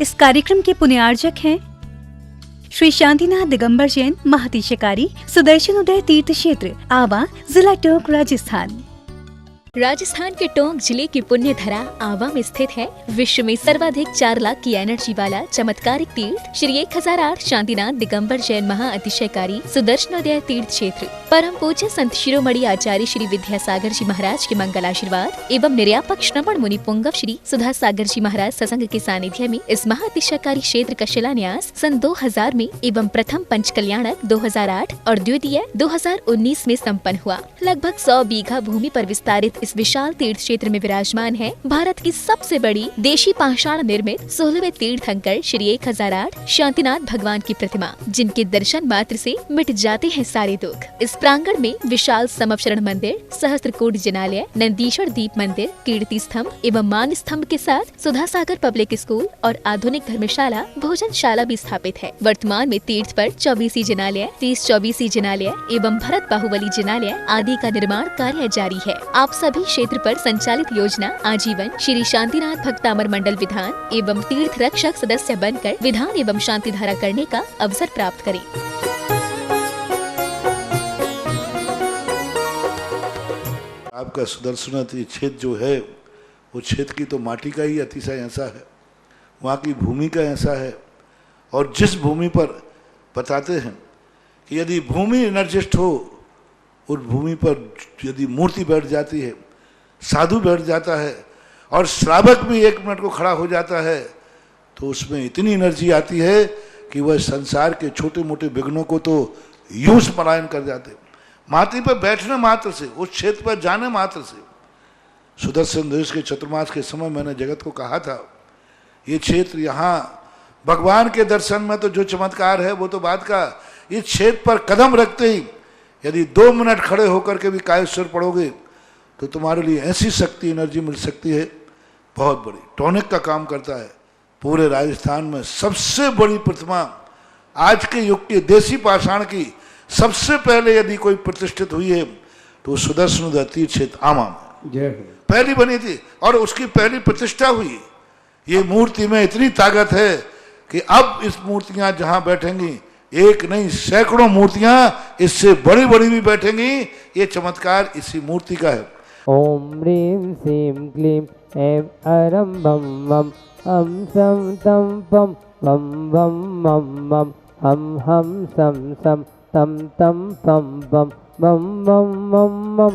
इस कार्यक्रम के पुण्यार्जक हैं श्री शांतिनाथ दिगंबर जैन महातीशकारी सुदर्शन उदय तीर्थ क्षेत्र आवा, जिला टोंक, राजस्थान। राजस्थान के टोंक जिले की पुण्य धरा आवा में स्थित है विश्व में सर्वाधिक 4 लाख की एनर्जी वाला चमत्कारिक तीर्थ श्री 1008 शांतिनाथ दिगंबर जैन महाअतिशयकारी सुदर्शनोदय तीर्थ क्षेत्र। परम पूज्य संत शिरोमणि आचार्य श्री विद्यासागर जी महाराज के मंगल आशीर्वाद एवं निर्यापक श्रवण मुनि पुंगव श्री सुधा सागर जी महाराज सत्संग के सानिध्य में इस महाअतिशयकारी क्षेत्र का शिलान्यास सन 2000 में एवं प्रथम पंच कल्याणक 2008 और द्वितीय 2019 में संपन्न हुआ। लगभग 100 बीघा भूमि पर विस्तारित इस विशाल तीर्थ क्षेत्र में विराजमान है भारत की सबसे बड़ी देशी पाषाण निर्मित 16वें तीर्थंकर श्री 1008 शांतिनाथ भगवान की प्रतिमा, जिनके दर्शन मात्र से मिट जाते हैं सारे दुख। इस प्रांगण में विशाल समवचरण मंदिर, सहस्त्रकोट जिनालय, नंदीश्वर दीप मंदिर, कीर्ति स्तंभ एवं मान स्तंभ के साथ सुधा सागर पब्लिक स्कूल और आधुनिक धर्मशाला, भोजनशाला भी स्थापित है। वर्तमान में तीर्थ पर 24 जिनालय, 30-24 जिनालय एवं भरत बाहुबली जिनालय आदि का निर्माण कार्य जारी है। आप सभी क्षेत्र पर संचालित योजना आजीवन श्री शांतिनाथ भक्तामर मंडल विधान एवं तीर्थ रक्षक सदस्य बनकर विधान एवं शांति धारा करने का अवसर प्राप्त करें। आपका सुदर्शन क्षेत्र जो है वो क्षेत्र की तो माटी का ही अतिशय ऐसा है, वहाँ की भूमि का ऐसा है। और जिस भूमि पर बताते हैं कि यदि भूमि एनर्जिस्ट हो, उस भूमि पर यदि मूर्ति बैठ जाती है, साधु बैठ जाता है और श्रावक भी 1 मिनट को खड़ा हो जाता है, तो उसमें इतनी एनर्जी आती है कि वह संसार के छोटे मोटे विघ्नों को तो यूं पलायन कर जाते। माटी पर बैठने मात्र से, उस क्षेत्र पर जाने मात्र से, सुदर्शन देश के चतुर्मास के समय मैंने जगत को कहा था, ये क्षेत्र यहाँ भगवान के दर्शन में तो जो चमत्कार है वो तो बात का, इस क्षेत्र पर कदम रखते ही यदि 2 मिनट खड़े होकर के भी कायेश्वर पढ़ोगे तो तुम्हारे लिए ऐसी शक्ति एनर्जी मिल सकती है बहुत बड़ी। टॉनिक का काम करता है। पूरे राजस्थान में सबसे बड़ी प्रतिमा आज के युग के देसी पाषाण की सबसे पहले यदि कोई प्रतिष्ठित हुई है तो सुदर्शन तीर्थ क्षेत्र आमा में पहली बनी थी और उसकी पहली प्रतिष्ठा हुई। ये मूर्ति में इतनी ताकत है कि अब इस मूर्तियां जहां बैठेंगी, एक नहीं सैकड़ों मूर्तियां इससे बड़ी बड़ी भी बैठेंगी। ये चमत्कार इसी मूर्ति का है। ओम ह्रीं श्रीं क्लीं ऐं अरं बम बम हम सम तम पम बम बम मम मम हम सम सम तम तम पम बम बम बम मम मम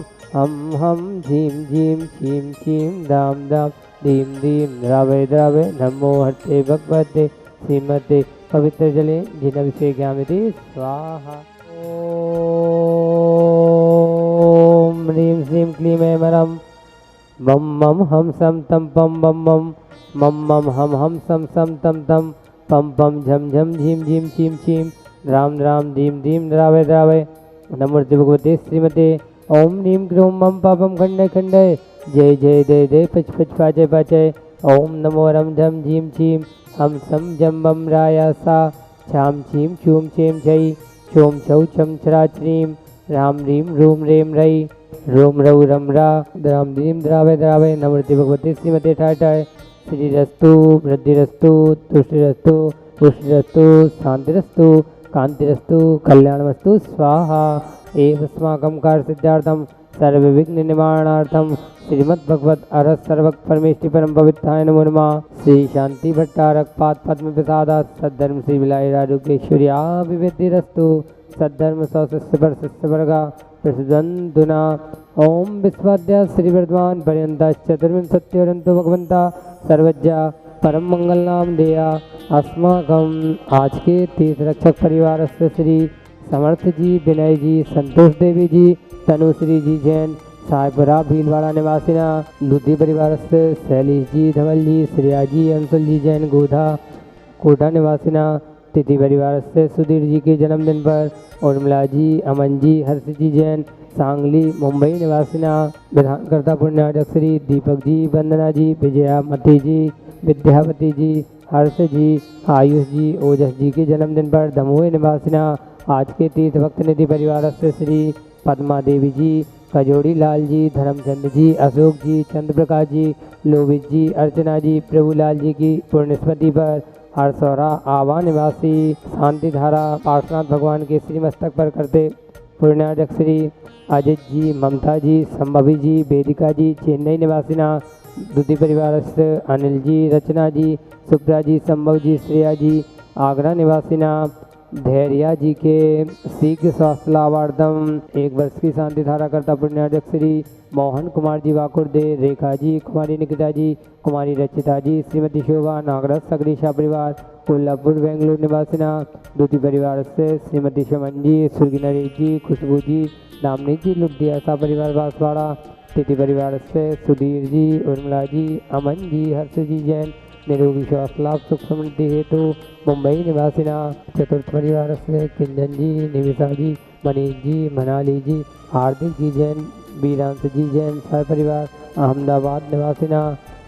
हम झीम झीम छीम छीम दाम दाम दीम दीम द्रावे द्रावे नमो हते भगवते श्रीमते पवित्र जले जिनभिषेकामिति स्वाहा। ओम ह्रीं श्रीं क्लीं ऐं अरं बम मम हम सम तम पम बम मम मम हम सम सम तम तम पम पम झम झम झीम झीम छीम छीम राम राम दीम दीम द्रावे द्रावे नमोर्ति भगवते श्रीमते। ओम ह्रीं क्लीं मम पापम खंडय खंडय जय जय जय जय पच पच पाचय पाचय। ओम नमो रम झम झीम छीम हम सम जम बम राया सा छाम छीम छूम छेम छई छोम छौ छम छरा छ्रीम राम रीम रूम रेम रई रोम रऊ रम रा द्राम दीम द्रावे द्रावे नमोर्ति भगवते श्रीमते ठाठाय। श्रीरस्तु वृद्धिरस्तु तुष्टिरस्तु पुष्टिरस्तु शांतिरस्तु कांतिरस्तु कल्याणमस्तु स्वाहा। एवस्माकं कार्यसिद्धार्थं सर्वविघ्न निवारणार्थं श्रीमद्भगवत अरहत सर्वक्त परमेष्टि परम पवित्राय नमो नमः। श्री शांति भट्टारक पाद पद्म प्रसादा सद्धर्म श्री विलाय आरोग्यश्वर्या विविधिरस्तु सद्धर्म सौशिष्य पर शिष्य वर्गा प्रसुदंतुना। ओम विश्वाद्या श्री वर्धमान पर्यंता चतुर्विंशत्यरंतो भगवंता सर्वज्ञा परम मंगल नाम देया। अस्माकम आज के तीर्थ रक्षक परिवार से श्री समर्थ जी, विनय जी, संतोष देवी जी, तनुश्री जी जैन साहेबरा भीलवाड़ा निवासिना, दूधी परिवार से शैलेश जी, धवल जी, श्रेया जी, अंशुल जी जैन गोधा कोटा निवासिना, तिथि परिवार से सुधीर जी के जन्मदिन पर उर्मिला जी, अमन जी, हर्ष जी जैन सांगली मुंबई निवासिना, विधानकर्ता पुण्यार्जक श्री दीपक जी, वंदना जी, विजया मती जी, विद्यावती जी, हर्ष जी, आयुष जी, ओजस जी के जन्मदिन पर दमोह निवासिना। आज के तीर्थ भक्त निधि परिवार से श्री पद्मा देवी जी, कजोड़ी लाल जी, धर्मचंद जी, अशोक जी, चंद्र प्रकाश जी, लोवित जी, अर्चना जी, प्रभुलाल जी की पुण्य स्मृति पर हरसौरा आवा निवासी शांति धारा पार्श्वनाथ भगवान के श्री मस्तक पर करते पुण्यार्जक श्री अजित जी, ममता जी, संभवी जी, वेदिका जी, चेन्नई निवासिना दूती परिवार से अनिल जी, रचना जी, सुप्रा जी, संभव जी, श्रेया जी, आगरा निवासिना धैर्या जी के शीघ्र स्वास्थ्य लाभार्थम 1 वर्ष की शांति धारा करता पुण्यार्जक श्री मोहन कुमार जी वाकुर्दे, रेखा जी, कुमारी निकिता जी, कुमारी रचिता जी, श्रीमती शोभा, नागराज सगरीशा परिवार कोल्हापुर बेंगलुरु निवासिना दूती परिवार से श्रीमती शमन जी, सुर्गी नरेश जी, खुशबू जी, दामनी जी, लुधिया सा परिवार बांसवाड़ा तिथि परिवार से सुधीर जी, उर्मिला जी, अमन जी, हर्ष जी जैन निरोगी स्वास्थ्य लाभ सुख समृद्धि हेतु मुंबई निवासिना चतुर्थ परिवार से किंजन जी, निविशा जी, मनीष जी, मनाली जी, हार्दिक जी जैन, बीरांश जी जैन सह परिवार अहमदाबाद निवासिना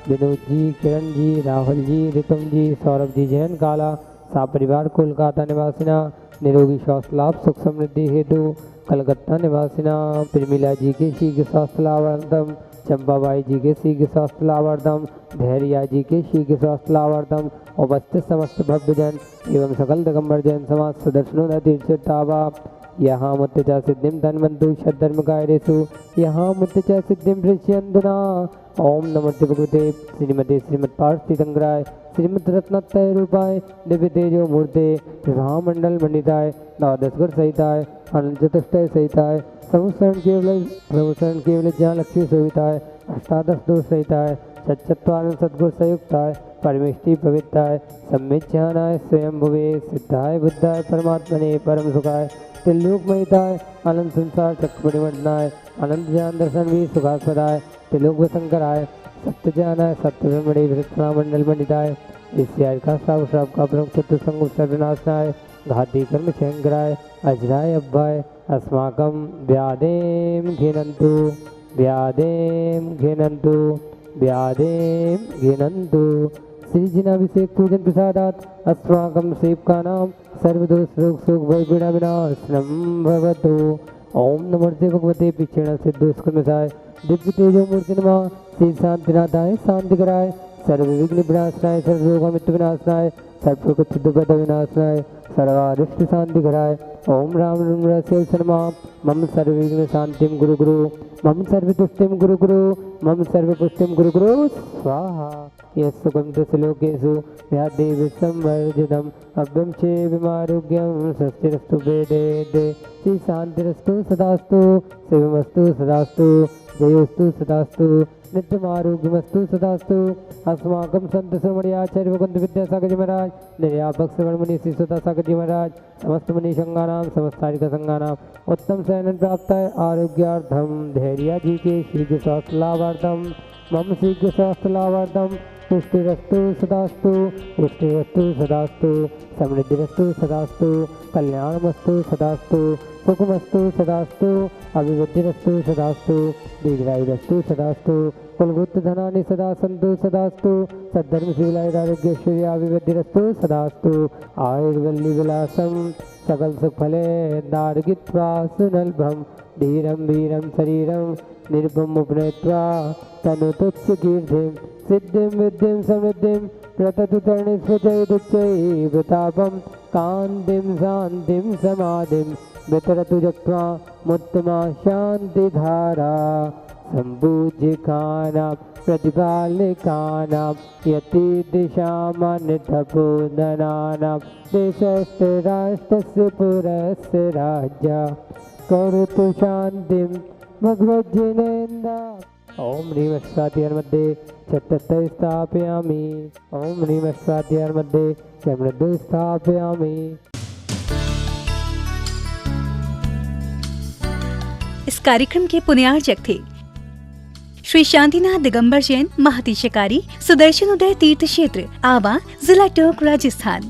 विनोद जी, किरण जी, राहुल जी, रितुम जी, सौरभ जी जैन काला सा परिवार कोलकाता निवासिना निरोगी स्वास्थ्य लाभ सुख समृद्धि हेतु कलकत्ता निवासिना प्रेमिला जी के शीघ्र स्वास्थ्य लाभार्थम, चंपाबाई जी के शीघ्र स्वास्थ्य लाभार्थम, धैर्या जी के शीघ्र स्वास्थ्य लाभार्थम उपस्थित समस्त भव्यजन एवं सकल दिगंबर जैन समाज सुदर्शनोदय तीर्थावा यहाँ मुत्तचा सिद्धिम धन्वन्तु षद्धर्म कायरेषु यहाँ मुत्तचा सिद्धिम प्रश्यन्दुना ओम नमस्ते भगवते श्रीमते श्रीमद्पार्थ तीर्थंकराय श्रीमद रत्नत्रय रूपाय दिव्य तेजो मूर्ते विवाह मंडल मंडिताय द्वादश गुर सहिताय अनंत चतुष्टय सहिताय समुसरण केवल ज्ञान लक्ष्मी सहिताय अष्टादश दोष सहिताय सच्चत्वानंद सद्गुर संयुक्ताय परमेष्टि पवित्राय सम्मिज्ञानाय स्वयं भुवे सिद्धाय बुद्धाय परमात्मने परम सुखाय त्रिलोक महिताय अनंत संसार चक्र परिवर्तनाय अनंत ज्ञान दर्शन भी सुखास्पदाय त्रिलोक शंकराय सत्य ज्ञानाय सत्य ब्रह्मणे विरत्ना मंडल मंडिताय इस का श्राव श्राव का प्रमुख चतुर संग सर्वनाशनाय घाती कर्म शंकराय अजराय अभ्याय अस्माकं व्यादेम घिनन्तु व्यादेम घिनन्तु व्यादेम घिनन्तु श्री जिनाभिषेक पूजन प्रसादात अस्माकं सेवकानां सर्वदोष रोग शोक भय पीड़ा विनाशनम भवतु ओम नमस्ते भगवते पिक्षेण सिद्धोष्कर्मसाय दिव्य तेजो मूर्ति नमः श्री शांतिनाथाय शांति कराय सर्व विघ्न विनाशनाय सर्व रोग मृत्यु विनाशनाय सर्व दुर्गत विनाशनाय सर्वारिष्ट शांति कराय ओम राम रस्य शर्मा मम सर्व विघ्न शांतिम गुरु गुरु मम सर्व तुष्टिम गुरु गुरु मम सर्व पुष्टिम गुरु गुरु स्वाहा यस्सुकं श्लोकेषु व्याधि विसंवर्जितम् अभ्यं चे विमारोग्यं स्वस्तिरस्तु वेदेदे श्री शांतिरस्तु सदास्तु शिवमस्तु सदास्तु जयोस्तु सदास्तु नित्यमारोग्यमस्तु सदास्तु अस्माकं संत श्रमणी आचार्य मुकुंद विद्यासागर जी महाराज निर्यापक श्रवण मुनि श्री सुता सागर जी महाराज समस्त मुनि संघानाम समस्तारिक संघानाम उत्तम शयन प्राप्त आरोग्यार्थम धैर्य जी के शीघ्र स्वास्थ्य लाभार्थम मम शीघ्र स्वास्थ्य लाभार्थम पुष्टिरस्तु सदास्तु पुष्टिरस्तु सदास्तु समृद्धिरस्तु सदास्तु कल्याणमस्तु सदास्तु सुखमस्तु सदास्तु अभिवृद्धिरस्तु सदास्तु दीर्घायुरस्तु सदास्तु कुलभूत धनानि सदा सन्तु सदास्तु सद्धर्म शिवलायुरारोग्यैश्वर्य अभिवृद्धिरस्तु सदास्तु आयुर्वल्ली विलासं सकल सुखफले दार्गित्वा सुनल्भं धीरं वीरं शरीरं निर्भम उपनेत्वा तनुतुच्च कीर्तिं सिद्धिं विद्धिं समृद्धिं प्रततु तरणिस्वचैदुच्चैवतापं कान्तिं शान्तिं समाधिं वितरतु जक्त्वा मुत्तमा शान्तिधारा सम्पूज्यकानां प्रतिपालिकानां यतिदिशामनितपोदनानां देशस्य राष्ट्रस्य पुरस्य राज्ञा करोतु शान्तिं भगवज्जनेन्द्र ओम ह्रीं स्वाध्यायमध्ये चतुर्थ स्थापयामि ओम ह्रीं स्वाध्यायमध्ये समृद्धि स्थापयामि। इस कार्यक्रम के पुण्यार्जक थे श्री शांतिनाथ दिगंबर जैन महती शिकारी सुदर्शन उदय तीर्थ क्षेत्र आवा जिला टोंक राजस्थान।